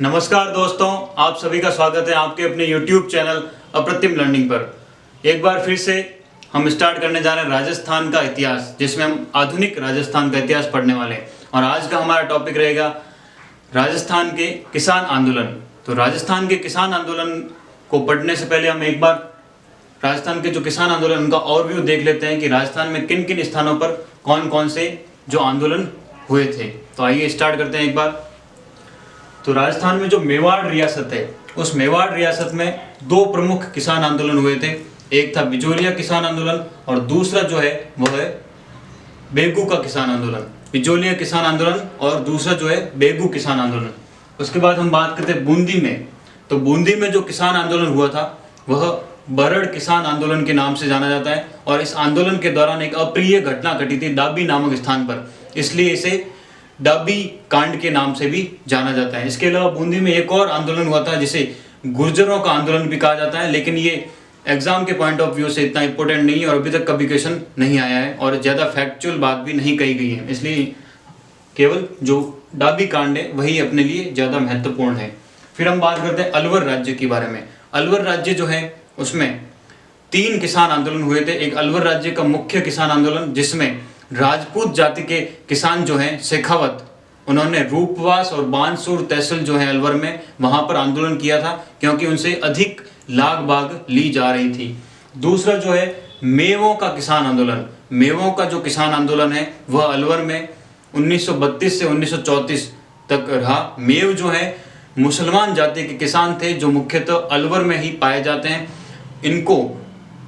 नमस्कार दोस्तों, आप सभी का स्वागत है आपके अपने YouTube चैनल अप्रतिम लर्निंग पर। एक बार फिर से हम स्टार्ट करने जा रहे हैं राजस्थान का इतिहास, जिसमें हम आधुनिक राजस्थान का इतिहास पढ़ने वाले हैं। और आज का हमारा टॉपिक रहेगा राजस्थान के किसान आंदोलन। तो राजस्थान के किसान आंदोलन को पढ़ने से पहले हम एक बार राजस्थान के जो किसान आंदोलन उनका ओवरव्यू देख लेते हैं कि राजस्थान में किन किन स्थानों पर कौन कौन से जो आंदोलन हुए थे। तो आइए स्टार्ट करते हैं एक बार। तो राजस्थान में जो मेवाड़ रियासत है, उस मेवाड़ रियासत में दो प्रमुख किसान आंदोलन हुए थे। एक था बिजोलिया किसान आंदोलन और दूसरा जो है वो है बेगू का किसान आंदोलन। बिजोलिया किसान आंदोलन और दूसरा जो है बेगू किसान आंदोलन। उसके बाद हम बात करते हैं बूंदी में। तो बूंदी में जो किसान आंदोलन हुआ था वह बरड़ किसान आंदोलन के नाम से जाना जाता है। और इस आंदोलन के दौरान एक अप्रिय घटना घटी थी डाबी नामक स्थान पर, इसलिए इसे डाबी कांड के नाम से भी जाना जाता है। इसके अलावा बूंदी में एक और आंदोलन हुआ था जिसे गुर्जरों का आंदोलन भी कहा जाता है, लेकिन ये एग्जाम के पॉइंट ऑफ व्यू से इतना इंपॉर्टेंट नहीं है और अभी तक कभी क्वेश्चन नहीं आया है और ज़्यादा फैक्चुअल बात भी नहीं कही गई है, इसलिए केवल जो डाबी कांड है वही अपने लिए ज़्यादा महत्वपूर्ण है। फिर हम बात करते हैं अलवर राज्य के बारे में। अलवर राज्य जो है उसमें 3 किसान आंदोलन हुए थे। एक अलवर राज्य का मुख्य किसान आंदोलन जिसमें राजपूत जाति के किसान जो हैं शेखावत, उन्होंने रूपवास और बानसूर तहसील जो है अलवर में, वहां पर आंदोलन किया था क्योंकि उनसे अधिक लाग बाग ली जा रही थी। दूसरा जो है मेवों का किसान आंदोलन। मेवों का जो किसान आंदोलन है वह अलवर में 1932 से 1934 तक रहा। मेव जो है मुसलमान जाति के किसान थे जो मुख्यतः अलवर में ही पाए जाते हैं। इनको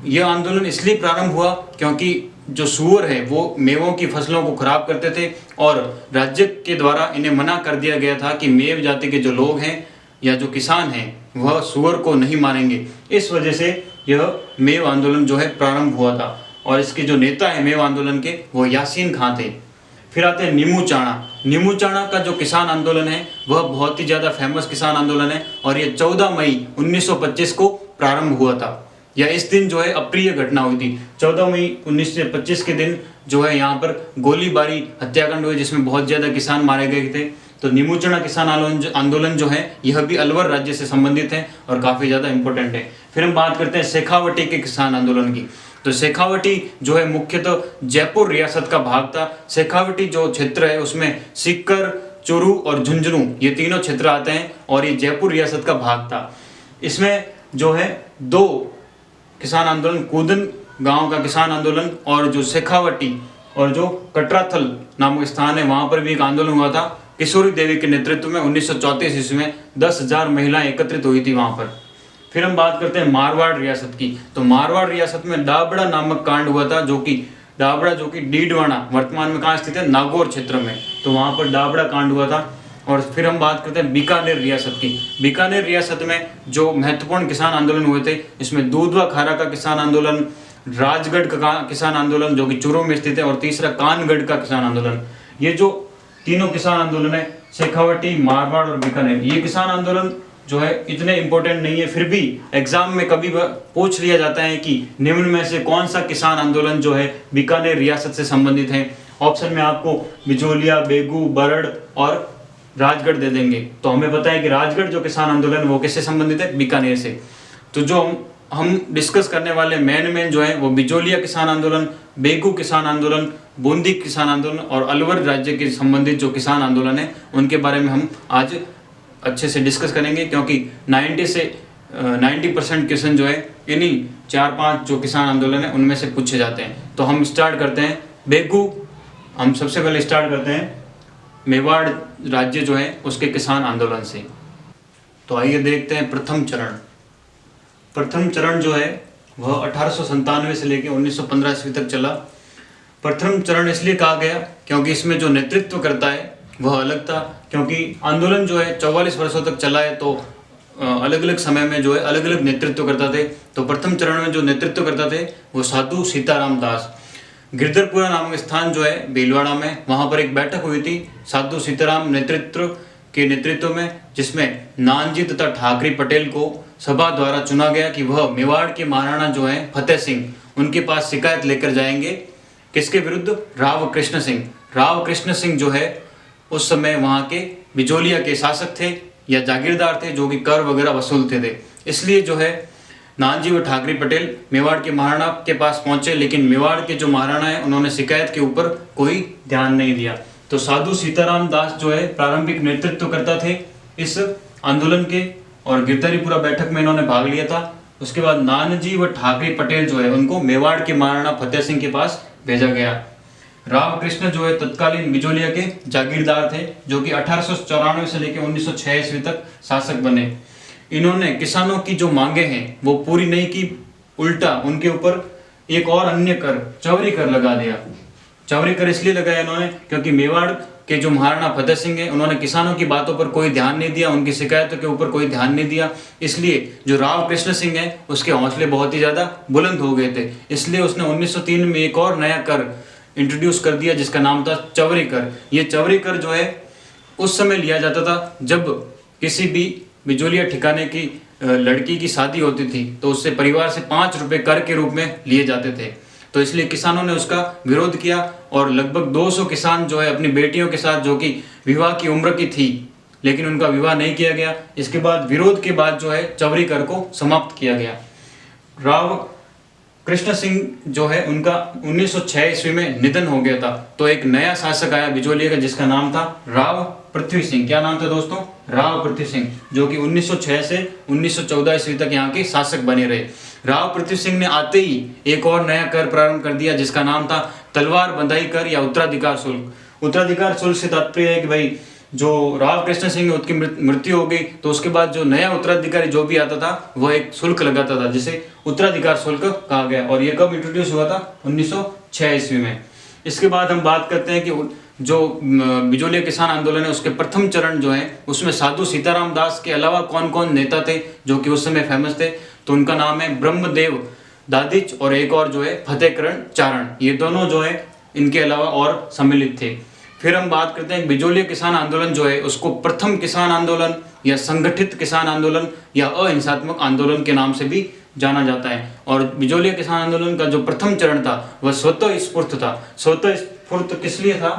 यह आंदोलन इसलिए प्रारंभ हुआ क्योंकि जो सूअर है वो मेवों की फसलों को खराब करते थे और राज्य के द्वारा इन्हें मना कर दिया गया था कि मेव जाति के जो लोग हैं या जो किसान हैं वह सूअर को नहीं मारेंगे। इस वजह से यह मेव आंदोलन जो है प्रारंभ हुआ था और इसके जो नेता है मेव आंदोलन के वो यासीन खां थे। फिर आते हैं नीमू चाणा। नीमू चाणा का जो किसान आंदोलन है वह बहुत ही ज़्यादा फेमस किसान आंदोलन है और यह 14 मई 1925 को प्रारंभ हुआ था। या इस दिन जो है अप्रिय घटना हुई थी। 14 मई 1925 के दिन जो है यहाँ पर गोलीबारी हत्याकांड हुए जिसमें बहुत ज़्यादा किसान मारे गए थे। तो नीमू चाणा किसान आंदोलन जो है यह भी अलवर राज्य से संबंधित है और काफ़ी ज़्यादा इंपॉर्टेंट है। फिर हम बात करते हैं शेखावटी के किसान आंदोलन की। तो शेखावटी जो है मुख्यतः जयपुर रियासत का भाग था। शेखावटी जो क्षेत्र है उसमें सीकर, चूरू और झुंझुनू ये तीनों क्षेत्र आते हैं और ये जयपुर रियासत का भाग था। इसमें जो है 2 किसान आंदोलन, कूदन गांव का किसान आंदोलन और जो शेखावटी और जो कटराथल नामक स्थान है वहां पर भी एक आंदोलन हुआ था किशोरी देवी के नेतृत्व में। 1934 ईस्वी में 10,000 महिलाएं एकत्रित हुई थी वहां पर। फिर हम बात करते हैं मारवाड़ रियासत की। तो मारवाड़ रियासत में डाबड़ा नामक कांड हुआ था, जो कि डीडवाना वर्तमान में कहाँ स्थित है, नागौर क्षेत्र में। तो वहां पर डाबड़ा कांड हुआ था। और फिर हम बात करते हैं बीकानेर रियासत की। बीकानेर रियासत में जो महत्वपूर्ण किसान आंदोलन हुए थे इसमें दूधवा खारा का किसान आंदोलन, राजगढ़ का किसान आंदोलन जो कि चूरू में स्थित है और तीसरा कानगढ़ का किसान आंदोलन। ये जो तीनों किसान आंदोलन है शेखावटी, मारवाड़ और बीकानेर, ये किसान आंदोलन जो है इतने इंपॉर्टेंट नहीं है, फिर भी एग्जाम में कभी पूछ लिया जाता है कि निम्न में से कौन सा किसान आंदोलन जो है बीकानेर रियासत से संबंधित है। ऑप्शन में आपको बिजोलिया, बेगू, बरड़ और राजगढ़ दे देंगे। तो हमें पता है कि राजगढ़ जो किसान आंदोलन वो किससे संबंधित है, बीकानेर से। तो जो हम डिस्कस करने वाले मेन जो है वो बिजोलिया किसान आंदोलन, बेगू किसान आंदोलन, बूंदी किसान आंदोलन और अलवर राज्य के संबंधित जो किसान आंदोलन है उनके बारे में हम आज अच्छे से डिस्कस करेंगे, क्योंकि 90 से 90% क्वेश्चन जो है इन्हीं 4-5 जो किसान आंदोलन है उनमें से पूछे जाते हैं। तो हम स्टार्ट करते हैं बेगू। हम सबसे पहले स्टार्ट करते हैं मेवाड़ राज्य जो है उसके किसान आंदोलन से। तो आइए देखते हैं प्रथम चरण। प्रथम चरण जो है वह 1897 से लेकर 1915 ईस्वी तक चला। प्रथम चरण इसलिए कहा गया क्योंकि इसमें जो नेतृत्व करता है वह अलग था, क्योंकि आंदोलन जो है 44 वर्षों तक चला है तो अलग अलग समय में जो है अलग अलग नेतृत्व करता थे। तो प्रथम चरण में जो नेतृत्व करता थे वो साधु सीताराम दास। गिरधरपुरा नामक स्थान जो है भीलवाड़ा में, वहाँ पर एक बैठक हुई थी साधु सीताराम नेतृत्व में, जिसमें नानजी तथा ठाकरे पटेल को सभा द्वारा चुना गया कि वह मेवाड़ के महाराणा जो है फतेह सिंह, उनके पास शिकायत लेकर जाएंगे। किसके विरुद्ध? राव कृष्ण सिंह। राव कृष्ण सिंह जो है उस समय वहाँ के बिजोलिया के शासक थे या जागीरदार थे जो कि कर वगैरह वसूलते थे। इसलिए जो है नानजी व ठाकरे पटेल मेवाड़ के महाराणा के पास पहुंचे, लेकिन मेवाड़ के जो महाराणा है उन्होंने शिकायत के ऊपर कोई ध्यान नहीं दिया। तो साधु सीताराम दास जो है प्रारंभिक नेतृत्व करता थे इस आंदोलन के, और गिरधारीपुरा बैठक में इन्होंने भाग लिया था। उसके बाद नानजी व ठाकरे पटेल जो है उनको मेवाड़ के महाराणा फतेह सिंह के पास भेजा गया। राव कृष्ण जो है तत्कालीन बिजोलिया के जागीरदार थे, जो कि 1894 से लेकर 1906 ईस्वी तक शासक बने। इन्होंने किसानों की जो मांगे हैं वो पूरी नहीं की, उल्टा उनके ऊपर एक और अन्य कर, चौरी कर लगा दिया। चौरी कर इसलिए लगाया इन्होंने क्योंकि मेवाड़ के जो महाराणा फतेह सिंह है उन्होंने किसानों की बातों पर कोई ध्यान नहीं दिया, उनकी शिकायतों के ऊपर कोई ध्यान नहीं दिया। इसलिए जो राव कृष्ण सिंह है उसके हौसले बहुत ही ज्यादा बुलंद हो गए थे। इसलिए उसने 1903 में एक और नया कर इंट्रोड्यूस कर दिया जिसका नाम था चौरी कर। ये चौरी कर जो है उस समय लिया जाता था जब किसी भी बिजोलिया ठिकाने की लड़की की शादी होती थी तो उससे परिवार से 5 रुपए कर के रूप में लिए जाते थे। तो इसलिए किसानों ने उसका विरोध किया और लगभग 200 किसान जो है अपनी बेटियों के साथ, जो कि विवाह की उम्र की थी लेकिन उनका विवाह नहीं किया गया, इसके बाद विरोध के बाद जो है चौरी कर को समाप्त किया गया। राव कृष्ण सिंह जो है उनका 1906 ईस्वी में निधन हो गया था। तो एक नया शासक आया बिजोलिया का जिसका नाम था राव पृथ्वी सिंह। क्या नाम था दोस्तों? राव पृथ्वी सिंह, जो कि 1906 से 1914 ईस्वी तक यहाँ के शासक बने रहे। राव पृथ्वी सिंह ने आते ही एक और नया कर प्रारंभ कर दिया जिसका नाम था तलवार बंधाई कर या उत्तराधिकार शुल्क। उत्तराधिकार शुल्क से तात्पर्य है कि भाई जो राव कृष्ण सिंह है उसकी मृत्यु हो गई तो उसके बाद जो नया उत्तराधिकारी जो भी आता था वह एक शुल्क लगाता था जिसे उत्तराधिकार शुल्क कहा गया। और यह कब इंट्रोड्यूस हुआ था? 1906 ईस्वी में। इसके बाद हम बात करते हैं कि जो बिजोलिया किसान आंदोलन है उसके प्रथम चरण जो है उसमें साधु सीताराम दास के अलावा कौन कौन नेता थे जो कि उस समय फेमस थे? तो उनका नाम है ब्रह्मदेव दादिच और एक और जो है फतेहकरण चारण। ये दोनों जो है इनके अलावा और सम्मिलित थे। फिर हम बात करते हैं बिजोलिया किसान आंदोलन जो है उसको प्रथम किसान आंदोलन या संगठित किसान आंदोलन या अहिंसात्मक आंदोलन के नाम से भी जाना जाता है। और बिजोलिया किसान आंदोलन का जो प्रथम चरण था वह स्वतः स्फूर्त था। स्वतः स्फूर्त किस लिए था?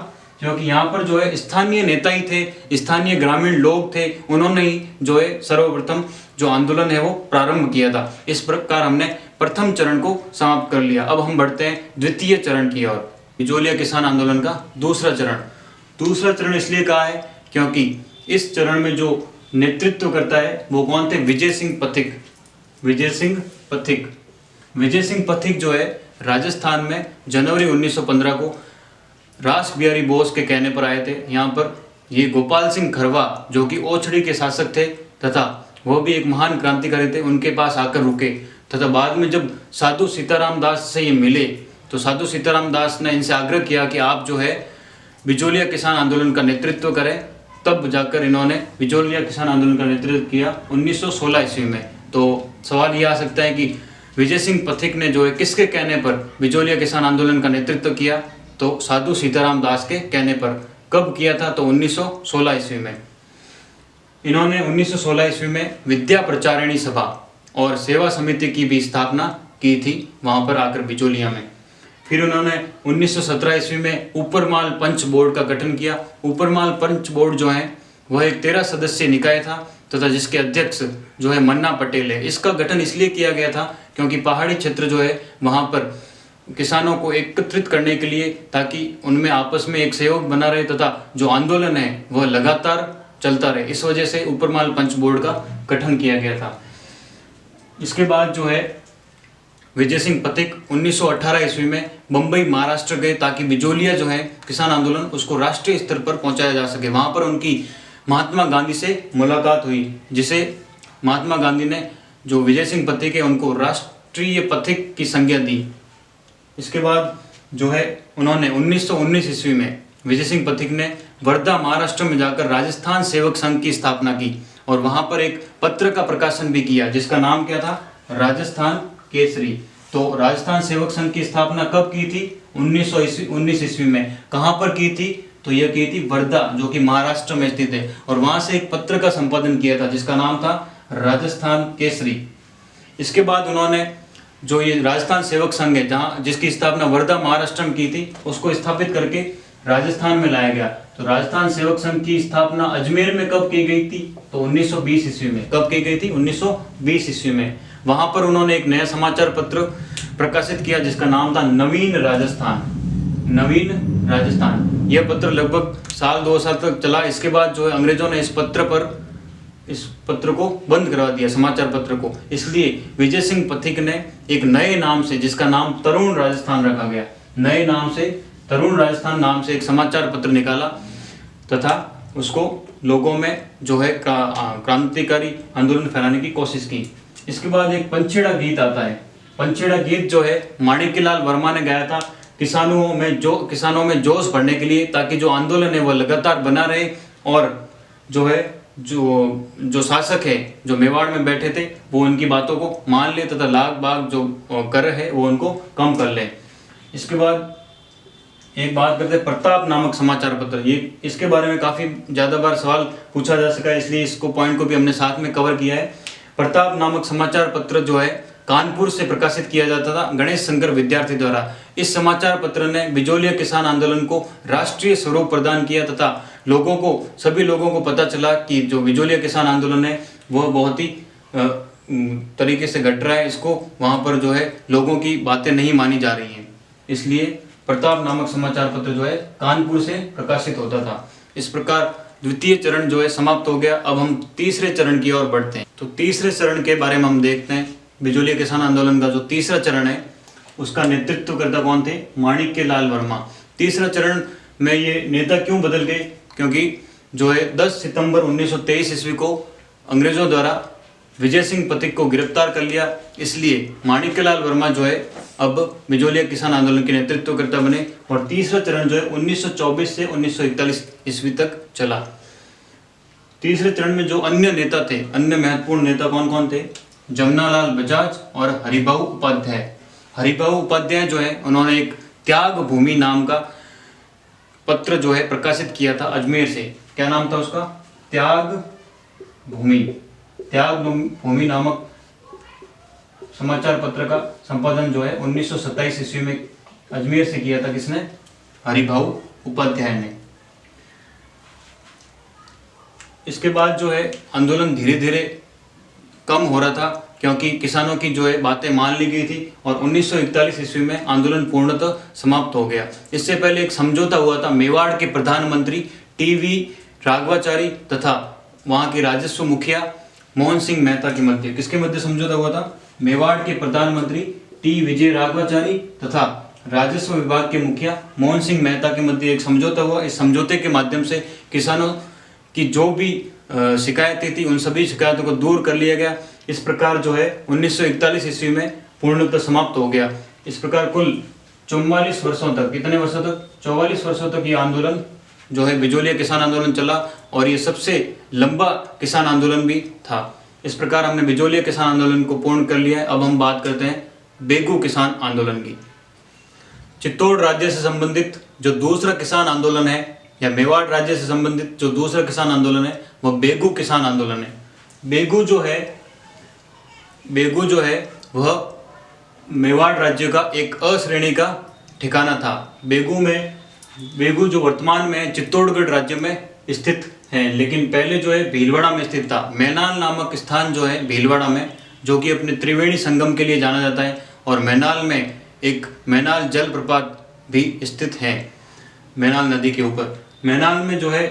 क्योंकि यहाँ पर जो है स्थानीय नेता ही थे, स्थानीय ग्रामीण लोग थे, उन्होंने ही जो है सर्वप्रथम जो आंदोलन है वो प्रारंभ किया था। इस प्रकार हमने प्रथम चरण को समाप्त कर लिया। अब हम बढ़ते हैं द्वितीय चरण की ओर। बिजोलिया किसान आंदोलन का दूसरा चरण इसलिए कहा है क्योंकि इस चरण में जो नेतृत्व करता है वो कौन थे? विजय सिंह पथिक जो है राजस्थान में जनवरी 1915 को रास बिहारी बोस के कहने पर आए थे। यहाँ पर ये गोपाल सिंह खरवा जो कि ओछड़ी के शासक थे तथा वो भी एक महान क्रांतिकारी थे, उनके पास आकर रुके तथा बाद में जब साधु सीताराम दास से ये मिले तो साधु सीताराम दास ने इनसे आग्रह किया कि आप जो है बिजोलिया किसान आंदोलन का नेतृत्व करें। तब जाकर इन्होंने बिजोलिया किसान आंदोलन का नेतृत्व किया 1916 ईस्वी में। तो सवाल ये आ सकता है कि विजय सिंह पथिक ने जो है किसके कहने पर बिजोलिया किसान आंदोलन का नेतृत्व किया? तो साधु सीताराम दास के कहने पर। कब किया था? तो 1916 ईस्वी में। इन्होंने 1916 ईस्वी में विद्या प्रचारिणी सभा और सेवा समिति की भी स्थापना की थी वहां पर आकर बिजोलिया में। फिर उन्होंने 1917 ईस्वी में ऊपरमाल पंच बोर्ड का गठन किया। ऊपरमाल पंच बोर्ड जो है वह एक 13 सदस्यीय निकाय था तथा जिसके अध्यक्ष जो है मन्ना पटेल है। इसका गठन इसलिए किया गया था क्योंकि पहाड़ी क्षेत्र जो है वहाँ पर किसानों को एकत्रित करने के लिए, ताकि उनमें आपस में एक सहयोग बना रहे तथा जो आंदोलन है वह लगातार चलता रहे। इस वजह से ऊपरमाल पंच बोर्ड का गठन किया गया था। इसके बाद जो है विजय सिंह पथिक 1918 ईस्वी में बम्बई महाराष्ट्र गए ताकि बिजोलिया जो है किसान आंदोलन उसको राष्ट्रीय स्तर पर पहुंचाया जा सके। वहां पर उनकी महात्मा गांधी से मुलाकात हुई, जिसे महात्मा गांधी ने जो विजय सिंह पथिक है उनको राष्ट्रीय पथिक की संज्ञा दी। इसके बाद जो है उन्होंने 1919 ईस्वी में विजय सिंह पथिक ने वर्धा महाराष्ट्र में जाकर राजस्थान सेवक संघ की स्थापना की और वहां पर एक पत्र का प्रकाशन भी किया जिसका नाम क्या था? राजस्थान केसरी। तो राजस्थान सेवक संघ की स्थापना कब की थी? 1919 ईस्वी में। कहां पर की थी? तो यह की थी वर्धा जो कि महाराष्ट्र में स्थित है और वहां से एक पत्र का संपादन किया था जिसका नाम था राजस्थान केसरी। इसके बाद उन्होंने जो ये राजस्थान सेवक संघ है जिसकी स्थापना वर्धा महाराष्ट्र में की थी उसको स्थापित करके राजस्थान में लाया गया। तो राजस्थान सेवक संघ की स्थापना अजमेर में कब की गई थी? तो 1920 ईस्वी में। कब की गई थी? 1920 ईस्वी में। वहां पर उन्होंने एक नया समाचार पत्र प्रकाशित किया जिसका नाम था नवीन राजस्थान। नवीन राजस्थान। यह पत्र लगभग साल 2 साल तक चला। इसके बाद जो है अंग्रेजों ने इस पत्र को बंद करवा दिया, समाचार पत्र को। इसलिए विजय सिंह पथिक ने एक नए नाम से, जिसका नाम तरुण राजस्थान रखा गया, नए नाम से तरुण राजस्थान नाम से एक समाचार पत्र निकाला तथा उसको लोगों में जो है क्रांतिकारी आंदोलन फैलाने की कोशिश की। इसके बाद एक पंछेड़ा गीत आता है। पंछेड़ा गीत जो है माणिक्यलाल वर्मा ने गाया था किसानों में जोश भरने के लिए, ताकि जो आंदोलन है वह लगातार बना रहे और जो है जो शासक है, जो मेवाड़ में बैठे थे, वो उनकी बातों को मान ले तथा लाग बाग जो कर है वो उनको कम कर ले। इसके बाद एक बात करते हैं प्रताप नामक समाचार पत्र। ये इसके बारे में काफी ज्यादा बार सवाल पूछा जा सका, इसलिए इसको पॉइंट को भी हमने साथ में कवर किया है। प्रताप नामक समाचार पत्र जो है कानपुर से प्रकाशित किया जाता था गणेश शंकर विद्यार्थी द्वारा। इस समाचार पत्र ने बिजोलिया किसान आंदोलन को राष्ट्रीय स्वरूप प्रदान किया तथा सभी लोगों को पता चला कि जो बिजोलिया किसान आंदोलन है वह बहुत ही तरीके से घट रहा है। इसको वहां पर जो है लोगों की बातें नहीं मानी जा रही हैं। इसलिए प्रताप नामक समाचार पत्र जो है कानपुर से प्रकाशित होता था। इस प्रकार द्वितीय चरण जो है समाप्त हो गया। अब हम तीसरे चरण की ओर बढ़ते हैं। तो तीसरे चरण के बारे में हम देखते हैं। बिजोलिया किसान आंदोलन का जो तीसरा चरण है उसका नेतृत्व करता कौन थे? माणिक्यलाल वर्मा। तीसरा चरण में ये नेता क्यों बदल गए? क्योंकि जो है 10 सितंबर 1923 ईस्वी को अंग्रेजों द्वारा विजय सिंह पथिक को गिरफ्तार कर लिया। इसलिए माणिक्यलाल वर्मा जो है अब बिजोलिया किसान आंदोलन के नेतृत्वकर्ता बने और तीसरा चरण जो है 1924 से 1941 ईस्वी तक चला। तीसरे चरण में जो अन्य नेता थे, अन्य महत्वपूर्ण नेता कौन कौन थे? जमनालाल बजाज और हरिभाऊ उपाध्याय। हरिभाऊ उपाध्याय जो है उन्होंने एक त्याग भूमि नाम का पत्र जो है प्रकाशित किया था अजमेर से। क्या नाम था उसका? त्याग भूमि नामक समाचार पत्र का संपादन जो है 1927 ईस्वी में अजमेर से किया था। किसने? हरिभाऊ उपाध्याय ने। इसके बाद जो है आंदोलन धीरे धीरे कम हो रहा था क्योंकि किसानों की जो है बातें मान ली गई थी और 1941 ईस्वी में आंदोलन पूर्णतः समाप्त हो गया। इससे पहले एक समझौता हुआ था मेवाड़ के प्रधानमंत्री टी.वी. राघवाचारी तथा वहां के राजस्व मुखिया मोहन सिंह मेहता के मध्य। किसके मध्य समझौता हुआ था? मेवाड़ के प्रधानमंत्री टी. विजय राघवाचारी तथा राजस्व विभाग के मुखिया मोहन सिंह मेहता के मध्य एक समझौता हुआ। इस समझौते के माध्यम से किसानों की जो भी शिकायतें थी उन सभी शिकायतों को दूर कर लिया गया। इस प्रकार जो है 1941 ईस्वी में पूर्णतः समाप्त हो गया। इस प्रकार कुल 44 वर्षों तक, कितने वर्षों तक? 44 वर्षों तक ये आंदोलन जो है बिजोलिया किसान आंदोलन चला और ये सबसे लंबा किसान आंदोलन भी था। इस प्रकार हमने बिजोलिया किसान आंदोलन को पूर्ण कर लिया है। अब हम बात करते हैं बेगू किसान आंदोलन की। चित्तौड़ राज्य से संबंधित जो दूसरा किसान आंदोलन है या मेवाड़ राज्य से संबंधित जो दूसरा किसान आंदोलन है वह बेगू किसान आंदोलन है। बेगू जो है वह मेवाड़ राज्य का एक अश्रेणी का ठिकाना था। बेगू जो वर्तमान में चित्तौड़गढ़ राज्य में स्थित है, लेकिन पहले जो है भीलवाड़ा में स्थित था। मैनाल नामक स्थान जो है भीलवाड़ा में, जो कि अपने त्रिवेणी संगम के लिए जाना जाता है और मैनाल में एक मैनाल जलप्रपात भी स्थित है मैनाल नदी के ऊपर। मैनाल में जो है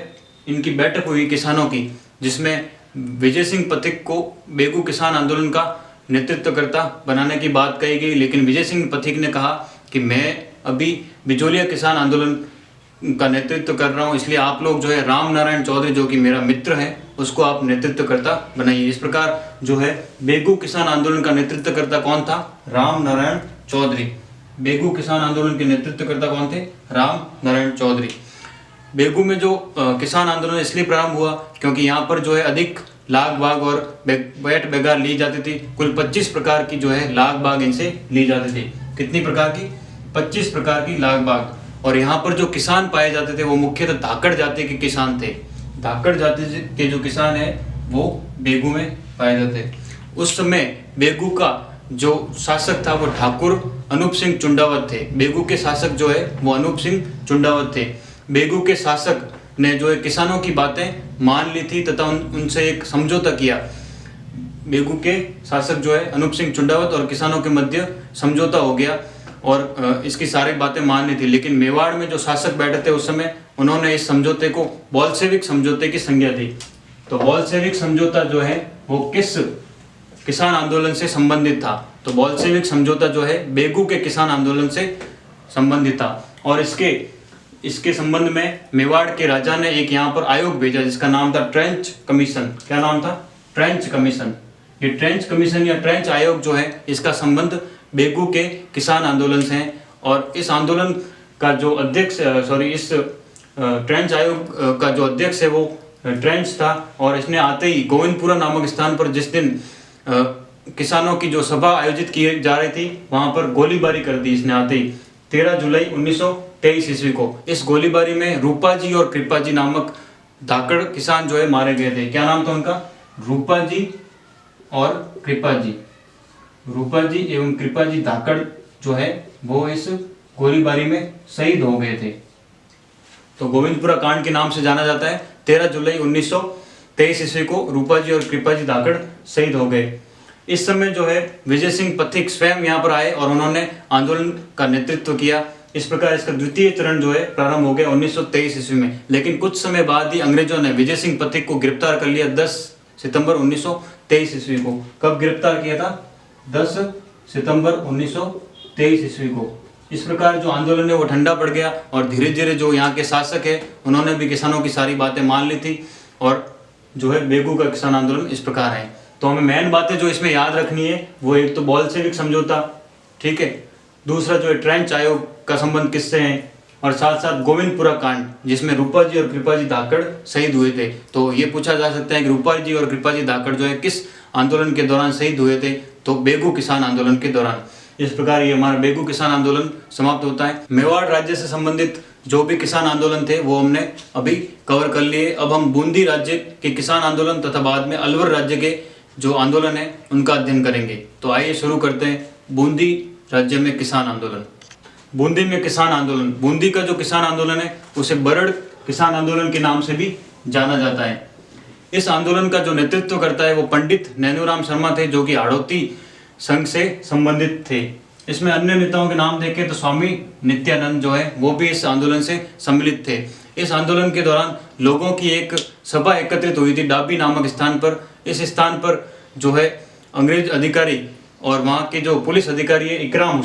इनकी बैठक हुई किसानों की, जिसमें विजय सिंह पथिक को बेगू किसान आंदोलन का नेतृत्वकर्ता बनाने की बात कही गई, लेकिन विजय सिंह पथिक ने कहा कि मैं अभी बिजोलिया किसान आंदोलन का नेतृत्व कर रहा हूँ, इसलिए आप लोग जो है राम नारायण चौधरी जो कि मेरा मित्र है उसको आप नेतृत्वकर्ता बनाइए। इस प्रकार जो है बेगू किसान आंदोलन का नेतृत्वकर्ता कौन था? राम नारायण चौधरी। बेगू किसान आंदोलन के नेतृत्वकर्ता कौन थे? राम नारायण चौधरी। बेगू में जो किसान आंदोलन इसलिए प्रारंभ हुआ क्योंकि यहाँ पर जो है अधिक लाग बाग और बैठ बेगार ली जाती थी। कुल 25 प्रकार की जो है लाग बाग इनसे ली जाती थी। कितनी प्रकार की? 25 प्रकार की लाग बाग। और यहाँ पर जो किसान पाए जाते थे वो मुख्यतः धाकड़ जाति के किसान थे। धाकड़ जाति के जो किसान है वो बेगू में पाए जाते। उस समय बेगू का जो शासक था वो ठाकुर अनूप सिंह चुंडावत थे। बेगू के शासक जो है वो अनूप सिंह चुंडावत थे। बेगू के शासक ने जो है किसानों की बातें मान ली थी तथा उनसे एक समझौता किया। बेगू के शासक जो है अनूप सिंह चुंडावत और किसानों के मध्य समझौता हो गया और इसकी सारी बातें मान ली थी। लेकिन मेवाड़ में जो शासक बैठे थे उस समय उन्होंने इस समझौते को बोल्शेविक समझौते की संज्ञा दी। तो बोल्शेविक समझौता जो है वो किस किसान आंदोलन से संबंधित था? तो बोल्शेविक समझौता जो है बेगू के किसान आंदोलन से संबंधित था और इसके संबंध में मेवाड़ के राजा ने एक यहाँ पर आयोग भेजा जिसका नाम था ट्रेंच कमीशन। क्या नाम था? Trench commission. ये ट्रेंच कमीशन या ट्रेंच आयोग जो है इसका संबंध बेगू के किसान आंदोलन से है और इस आंदोलन का जो अध्यक्ष इस ट्रेंच आयोग का जो अध्यक्ष है वो ट्रेंच था और इसने आते ही गोविंदपुरा नामक स्थान पर जिस दिन किसानों की जो सभा आयोजित की जा रही थी वहां पर गोलीबारी कर दी इसने आते ही 13 जुलाई 1923 ईस्वी को। इस गोलीबारी में रूपाजी और कृपाजी नामक धाकड़ किसान जो है मारे गए थे। क्या नाम था उनका? रूपाजी और कृपाजी। रूपाजी एवं कृपाजी धाकड़ जो है वो इस गोलीबारी में शहीद हो गए थे। तो गोविंदपुरा कांड के नाम से जाना जाता है। 13 जुलाई 1923 ईस्वी को रूपाजी और कृपाजी धाकड़ शहीद हो गए। इस समय जो है विजय सिंह पथिक स्वयं यहाँ पर आए और उन्होंने आंदोलन का नेतृत्व किया। इस प्रकार इसका द्वितीय चरण जो है प्रारंभ हो गया 1923 ईस्वी में। लेकिन कुछ समय बाद ही अंग्रेजों ने विजय सिंह पथिक को गिरफ्तार कर लिया 10 सितंबर 1923 ईस्वी को। कब गिरफ्तार किया था? 10 सितंबर 1923 ईस्वी को। इस प्रकार जो आंदोलन है वो ठंडा पड़ गया और धीरे धीरे जो यहाँ के शासक है उन्होंने भी किसानों की सारी बातें मान ली थी और जो है बेगू का किसान आंदोलन इस प्रकार है। तो हमें मेन बातें जो इसमें याद रखनी है वो एक तो बोल्शेविक समझौता, ठीक है, दूसरा जो है ट्रेंच आयोग का संबंध किससे है और साथ साथ गोविंदपुरा कांड जिसमें रूपाजी और कृपाजी धाकड़ शहीद हुए थे। तो ये पूछा जा सकता है कि रूपाजी और कृपाजी धाकड़ जो है किस आंदोलन के दौरान शहीद हुए थे? तो बेगू किसान आंदोलन के दौरान। इस प्रकार ये हमारा बेगू किसान आंदोलन समाप्त होता है। मेवाड़ राज्य से संबंधित जो भी किसान आंदोलन थे वो हमने अभी कवर कर लिए। अब हम बूंदी राज्य के किसान आंदोलन तथा बाद में अलवर राज्य के जो आंदोलन है उनका अध्ययन करेंगे। तो आइए शुरू करते हैं बूंदी राज्य में किसान आंदोलन। बूंदी में किसान आंदोलन। बूंदी का जो किसान आंदोलन है उसे बरड़ किसान आंदोलन के नाम से भी जाना जाता है। इस आंदोलन का जो नेतृत्व करता है वो पंडित नैनूराम शर्मा थे जो कि हाड़ौती संघ से संबंधित थे। इसमें अन्य नेताओं के नाम देखें तो स्वामी नित्यानंद जो है वो भी इस आंदोलन से सम्मिलित थे। इस आंदोलन के दौरान लोगों की एक सभा एकत्रित हुई थी डाबी नामक स्थान पर। इस स्थान पर जो है अंग्रेज अधिकारी और वहाँ के जो पुलिस अधिकारी है इकराम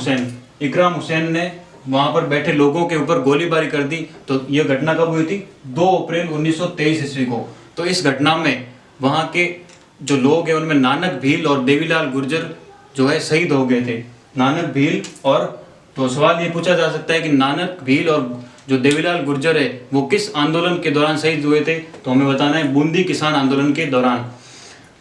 हुसैन ने वहाँ पर बैठे लोगों के ऊपर गोलीबारी कर दी। तो यह घटना कब हुई थी? 2 अप्रैल 1923 ईस्वी को। तो इस घटना में वहाँ के जो लोग हैं उनमें नानक भील और देवीलाल गुर्जर जो है शहीद हो गए थे। नानक भील और तो सवाल ये पूछा जा सकता है कि नानक भील और जो देवीलाल गुर्जर है वो किस आंदोलन के दौरान शहीद हुए थे? तो हमें बताना है बूंदी किसान आंदोलन के दौरान।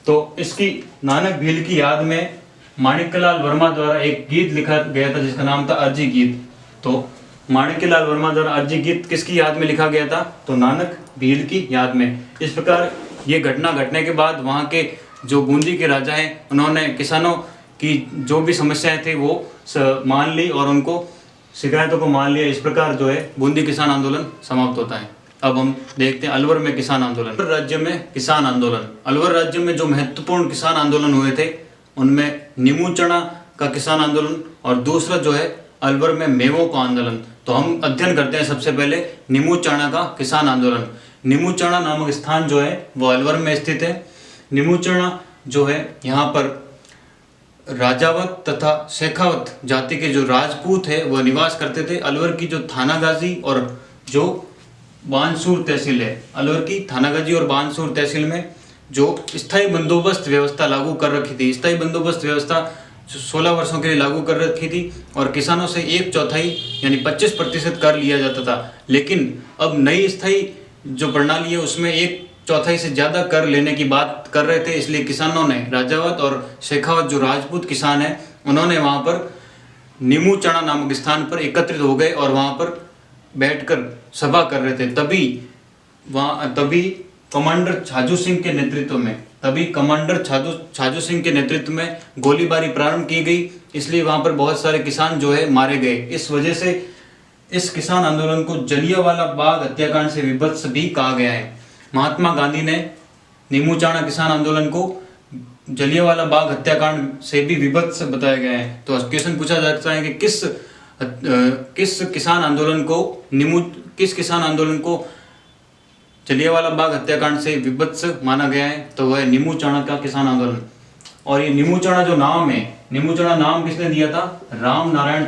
तो इसकी नानक भील की याद में माणिक्यलाल वर्मा द्वारा एक गीत लिखा गया था जिसका नाम था अर्जी गीत। तो माणिक्यलाल वर्मा द्वारा अर्जी गीत किसकी याद में लिखा गया था? तो नानक भील की याद में। इस प्रकार ये घटना घटने के बाद वहाँ के जो बूंदी के राजा हैं उन्होंने किसानों की जो भी समस्याएं थी वो मान ली और उनको शिकायतों को मान लिया। इस प्रकार जो है बूंदी किसान आंदोलन समाप्त होता है। अब हम देखते हैं अलवर में किसान आंदोलन। अलवर राज्य में किसान आंदोलन। अलवर राज्य में जो महत्वपूर्ण किसान आंदोलन हुए थे उनमें नीमू चना का किसान आंदोलन और दूसरा जो है अलवर में मेवों का आंदोलन। तो हम अध्ययन करते हैं सबसे पहले नीमू चना का किसान आंदोलन। नीमू चना नामक स्थान जो है वो अलवर में स्थित है। नीमू चना जो है यहाँ पर राजावत तथा शेखावत जाति के जो राजपूत है वह निवास करते थे। अलवर की जो थानागाजी और जो बानसूर तहसील है, अलवर की थानागाजी और बानसूर तहसील में जो स्थायी बंदोबस्त व्यवस्था लागू कर रखी थी। स्थायी बंदोबस्त व्यवस्था 16 वर्षों के लिए लागू कर रखी थी और किसानों से 1/4 यानी 25% कर लिया जाता था। लेकिन अब नई स्थायी जो प्रणाली है उसमें 1/4 से ज़्यादा कर लेने की बात कर रहे थे। इसलिए किसानों ने राजावत और शेखावत जो राजपूत किसान हैं उन्होंने वहाँ पर नीमू चना नामक स्थान पर एकत्रित हो गए और वहाँ पर बैठकर सभा कर रहे थे। तभी कमांडर छाजू सिंह के नेतृत्व में गोलीबारी प्रारंभ की गई। इसलिए वहाँ पर बहुत सारे किसान जो है मारे गए। इस वजह से इस किसान आंदोलन को जलियांवाला बाग हत्याकांड से विभत्स भी कहा गया है। महात्मा गांधी ने नीमूचाणा किसान आंदोलन को जलियांवाला बाग हत्याकांड से भी विभत्स बताया गया है। तो क्वेश्चन पूछा जाता है कि किस किसान आंदोलन को जलियांवाला बाग हत्याकांड से विभत्स माना गया है, तो वह नीमूचाणा का किसान आंदोलन। और ये नीमूचाणा जो नाम है, नीमूचाणा नाम किसने दिया था? राम नारायण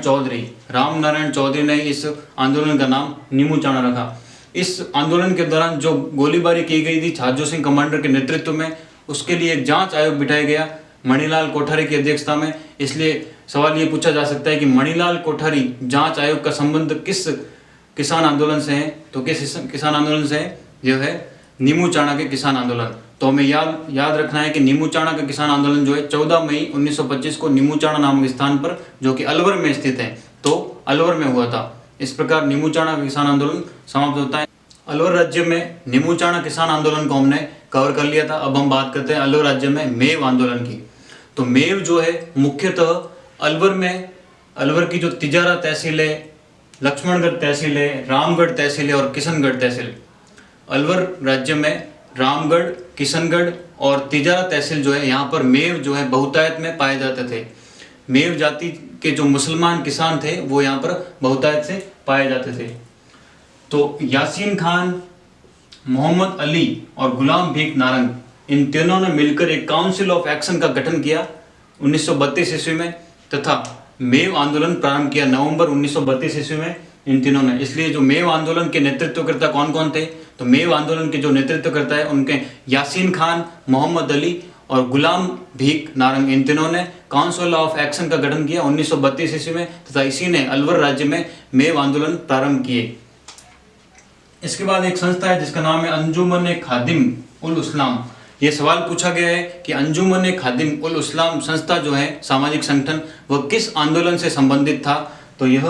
चौधरी ने इस आंदोलन का नाम नीमूचाणा रखा। इस आंदोलन के दौरान जो गोलीबारी की गई थी छाजू सिंह कमांडर के नेतृत्व में, उसके लिए एक जांच आयोग बिठाया गया मणिलाल कोठारी की अध्यक्षता में। इसलिए सवाल ये पूछा जा सकता है कि मणिलाल कोठारी जांच आयोग का संबंध किस किसान आंदोलन से है? तो किस किसान आंदोलन से है? जो है नीमूचाणा के किसान आंदोलन। तो हमें याद रखना है कि नीमूचाणा का किसान आंदोलन जो है 14 मई 1925 को नीमूचाणा नामक स्थान पर, जो कि अलवर में स्थित है, तो अलवर में हुआ था। इस प्रकार नीमूचाणा का किसान आंदोलन समाप्त होता है। अलवर राज्य में नीमूचाणा किसान आंदोलन को हमने कवर कर लिया था। अब हम बात करते हैं अलवर राज्य में मेव आंदोलन की। तो मेव जो है मुख्यतः अलवर की जो तिजारा तहसील है, लक्ष्मणगढ़ तहसील है, रामगढ़ तहसील है और किशनगढ़ तहसील, अलवर राज्य में रामगढ़, किशनगढ़ और तिजारा तहसील जो है, यहाँ पर मेव जो है बहुतायत में पाए जाते थे। मेव जाति के जो मुसलमान किसान थे वो यहाँ पर बहुतायत से पाए जाते थे। तो यासीन खान, मोहम्मद अली और गुलाम भीख नारंग, इन तीनों ने मिलकर एक काउंसिल ऑफ एक्शन का गठन किया 1932 ईस्वी में, तथा मेव आंदोलन प्रारंभ किया नवंबर 1932 ईस्वी में इन तीनों ने। इसलिए जो मेव आंदोलन के नेतृत्वकर्ता कौन कौन थे? तो मेव आंदोलन के जो नेतृत्वकर्ता है उनके यासीन खान, मोहम्मद अली और गुलाम भीख नारंग, इन तीनों ने काउंसिल ऑफ एक्शन का गठन किया 1932 ईस्वी में, तथा इसी ने अलवर राज्य में मेव आंदोलन प्रारंभ किए। इसके बाद एक संस्था है जिसका नाम है अंजुमन खादिम उल इस्लाम। ये सवाल पूछा गया है कि अंजुमन खादिम उल इस्लाम संस्था जो है, सामाजिक संगठन, वह किस आंदोलन से संबंधित था? तो यह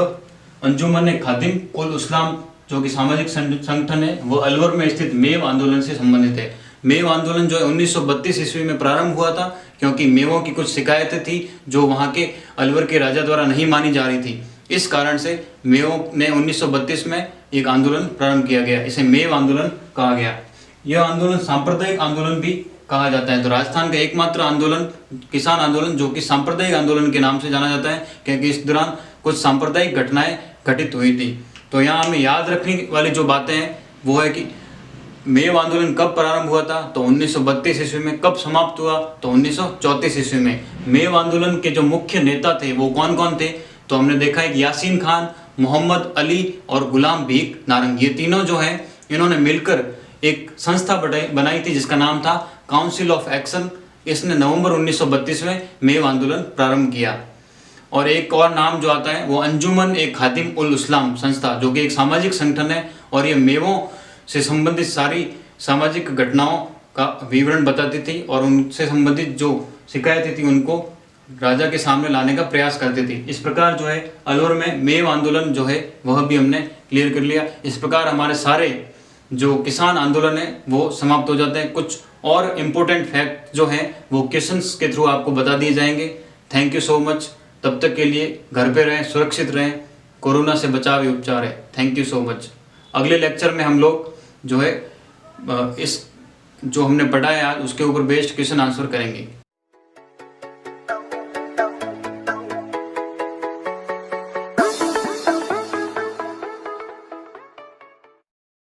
अंजुमन खादिम उल इस्लाम जो कि सामाजिक संगठन है, वो अलवर में स्थित मेव आंदोलन से संबंधित है। मेव आंदोलन जो है 1932 ईस्वी में प्रारंभ हुआ था, क्योंकि मेवों की कुछ शिकायतें थी जो वहाँ के अलवर के राजा द्वारा नहीं मानी जा रही थी। इस कारण से मेवों ने 1932 में एक आंदोलन प्रारंभ किया गया, इसे मेव आंदोलन कहा गया। यह आंदोलन सांप्रदायिक आंदोलन भी कहा जाता है। तो राजस्थान का एकमात्र आंदोलन, किसान आंदोलन, जो कि सांप्रदायिक आंदोलन के नाम से जाना जाता है, क्योंकि इस दौरान कुछ सांप्रदायिक घटनाएं घटित हुई थी। तो यहाँ हमें याद रखने वाली जो बातें हैं वो है कि मेव आंदोलन कब प्रारंभ हुआ था, तो 1932 ईस्वी में। कब समाप्त हुआ, तो 1934 ईस्वी में। मेव आंदोलन के जो मुख्य नेता थे वो कौन कौन थे? तो हमने देखा है कि यासीन खान, मोहम्मद अली और गुलाम भीख नारंग, ये तीनों जो हैं, इन्होंने मिलकर एक संस्था बनाई थी जिसका नाम था काउंसिल ऑफ एक्शन। इसने नवंबर 1932 में मेव आंदोलन प्रारंभ किया। और एक और नाम जो आता है वो अंजुमन खादिम उल इस्लाम संस्था, जो कि एक सामाजिक संगठन है और ये मेवों से संबंधित सारी सामाजिक घटनाओं का विवरण बताती थी और उनसे संबंधित जो शिकायतें थी उनको राजा के सामने लाने का प्रयास करती थी। इस प्रकार जो है अलवर में मेव आंदोलन जो है वह भी हमने क्लियर कर लिया। इस प्रकार हमारे सारे जो किसान आंदोलन है वो समाप्त हो जाते हैं। कुछ और इम्पोर्टेंट फैक्ट जो हैं वो क्वेश्चंस के थ्रू आपको बता दिए जाएंगे। Thank you so much. तब तक के लिए घर पे रहें, सुरक्षित रहें, कोरोना से बचाव ही उपचार है। Thank you so much. अगले लेक्चर में हम लोग जो है इस जो हमने पढ़ा है आज उसके ऊपर बेस्ड क्वेश्चन आंसर करेंगे।